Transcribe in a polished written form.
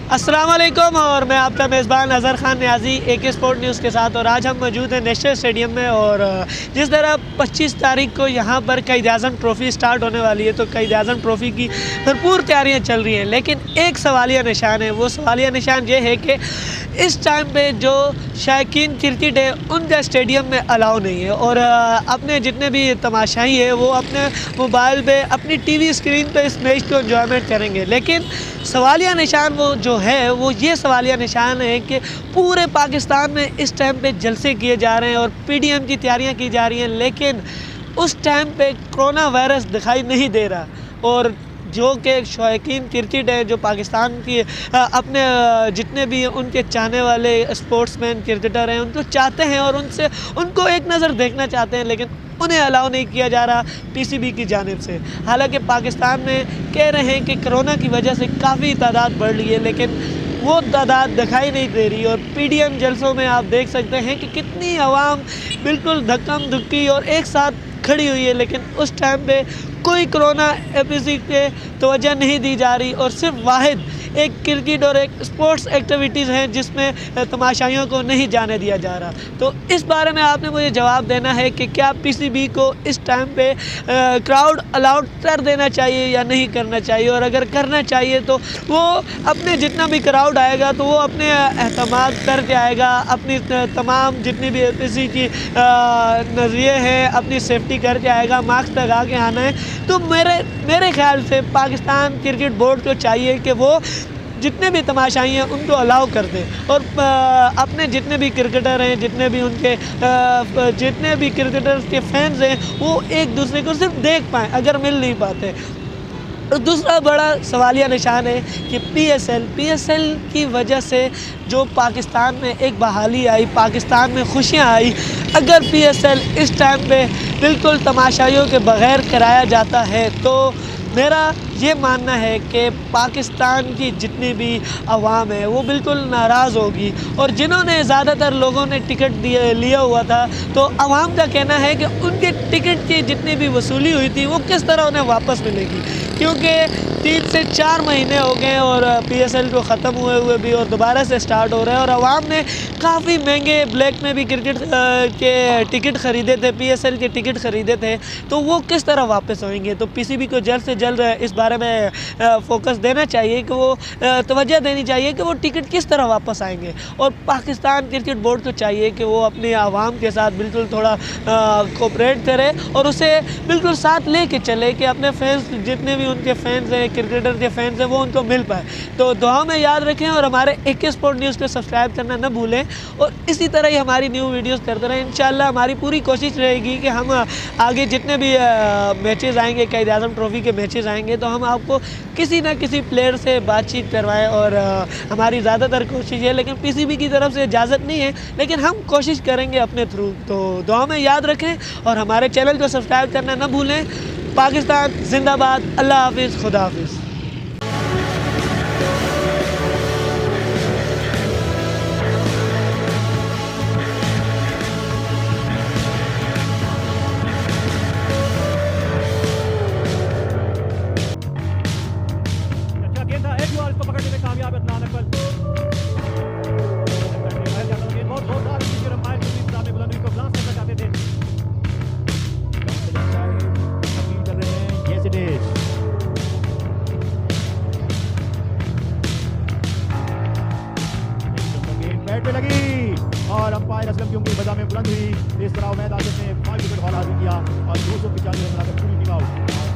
अस्सलाम वालेकुम और मैं आपका मेज़बान Azhar Khan Niazi AK sport news के साथ। और आज हम मौजूद हैं नेशनल स्टेडियम में। और जिस तरह 25 तारीख को यहाँ पर क़ायद-ए-आज़म ट्रॉफ़ी स्टार्ट होने वाली है, तो क़ायद-ए-आज़म ट्रॉफ़ी की भरपूर तैयारियाँ चल रही हैं। लेकिन एक सवालिया निशान है, वो सवालिया निशान ये है कि इस टाइम पे जो शायकीन क्रिकेट है उनका स्टेडियम में अलाउ नहीं है। और अपने जितने भी तमाशाई हैं वो अपने मोबाइल पे अपनी TV स्क्रीन पे इस मैच को एंजॉयमेंट करेंगे। लेकिन सवालिया निशान वो जो है वो ये सवालिया निशान है कि पूरे पाकिस्तान में इस टाइम पे जलसे किए जा रहे हैं और PDM की तैयारियां की जा रही हैं, लेकिन उस टाइम पे कोरोना वायरस दिखाई नहीं दे रहा। और जो कि शौकीन क्रिकेट है, जो पाकिस्तान की अपने जितने भी उनके चाहने वाले स्पोर्ट्समैन क्रिकेटर हैं उनको चाहते हैं और उनको एक नज़र देखना चाहते हैं, लेकिन उन्हें अलाउ नहीं किया जा रहा PCB की जानिब से। हालांकि पाकिस्तान में कह रहे हैं कि कोरोना की वजह से काफ़ी तादाद बढ़ रही है, लेकिन वो तादाद दिखाई नहीं दे रही। और PDM जलसों में आप देख सकते हैं कि कितनी आवाम बिल्कुल धक्कम धुक्की और एक साथ खड़ी हुई है, लेकिन उस टाइम पे कोई कोरोना एपिसी पे तवज्जो नहीं दी जा रही। और सिर्फ वाहिद एक क्रिकेट और एक स्पोर्ट्स एक्टिविटीज़ हैं जिसमें तमाशाइयों को नहीं जाने दिया जा रहा। तो इस बारे में आपने मुझे जवाब देना है कि क्या PCB को इस टाइम पे क्राउड अलाउड कर देना चाहिए या नहीं करना चाहिए। और अगर करना चाहिए तो वो अपने जितना भी क्राउड आएगा तो वो अपने एहतमाद करके आएगा, अपनी तमाम जितनी भी APC की नज़रिए हैं अपनी सेफ्टी करके आएगा, मास्क लगा के आना है। तो मेरे ख्याल से पाकिस्तान क्रिकेट बोर्ड को चाहिए कि वो जितने भी तमाशाई हैं उनको अलाउ कर दें और अपने जितने भी क्रिकेटर हैं, जितने भी क्रिकेटर्स के फैंस हैं वो एक दूसरे को सिर्फ देख पाएँ अगर मिल नहीं पाते। और दूसरा बड़ा सवालिया निशान है कि PSL की वजह से जो पाकिस्तान में एक बहाली आई, पाकिस्तान में खुशियाँ आई, अगर PSL इस टाइम पे बिल्कुल तमाशाइयों के बग़ैर कराया जाता है तो मेरा ये मानना है कि पाकिस्तान की जितनी भी आवाम है वो बिल्कुल नाराज़ होगी। और जिन्होंने ज़्यादातर लोगों ने टिकट लिया हुआ था, तो आवाम का कहना है कि उनके टिकट की जितनी भी वसूली हुई थी वो किस तरह उन्हें वापस मिलेगी, क्योंकि 3 से 4 महीने हो गए और PSL को ख़त्म हुए भी और दोबारा से स्टार्ट हो रहा है। और आवाम ने काफ़ी महंगे ब्लैक में भी क्रिकेट के टिकट ख़रीदे थे, PSL के टिकट ख़रीदे थे, तो वो किस तरह वापस होंगे। तो PCB को जल्द से जल्द इस बारे में फोकस देना चाहिए कि वो तवज्जो देनी चाहिए कि वो टिकट किस तरह वापस आएंगे। और पाकिस्तान क्रिकेट बोर्ड को चाहिए कि वो अपने आवाम के साथ बिल्कुल थोड़ा कोऑपरेट करे और उसे बिल्कुल साथ ले कर चले कि अपने फैंस जितने भी उनके फैंस हैं, क्रिकेटर के फैंस हैं, वो उनको मिल पाए। तो दुआ में याद रखें और हमारे AK स्पोर्ट न्यूज़ को सब्सक्राइब करना न भूलें और इसी तरह ही हमारी न्यू वीडियोस करते रहें। इंशाल्लाह हमारी पूरी कोशिश रहेगी कि हम आगे जितने भी मैचेस आएंगे, क़ायद-ए-आज़म ट्रॉफ़ी के मैचेस आएंगे, तो हम आपको किसी न किसी प्लेयर से बातचीत करवाएं। और हमारी ज़्यादातर कोशिश है, लेकिन PCB की तरफ से इजाज़त नहीं है, लेकिन हम कोशिश करेंगे अपने थ्रू। तो दुआ में याद रखें और हमारे चैनल को सब्सक्राइब करना न भूलें। पाकिस्तान जिंदाबाद, अल्लाह हाफिज़, खुदा हाफिज़। पकड़ने में कामयाब है अदनान अकमल। बहुत जोरदार रंपायर को सामने बुलंदी को ब्लास्ट करना चाहते थे। अपील कर रहे हैं, यस इट इज। बैट पे लगी और अंपायर असलम की उंगली बजा में बुलंद हुई। इस तरह उम्मीद आसिफ ने 5 विकेट हॉल हासिल किया और 295 रन बनाकर पूरी टीम आउट।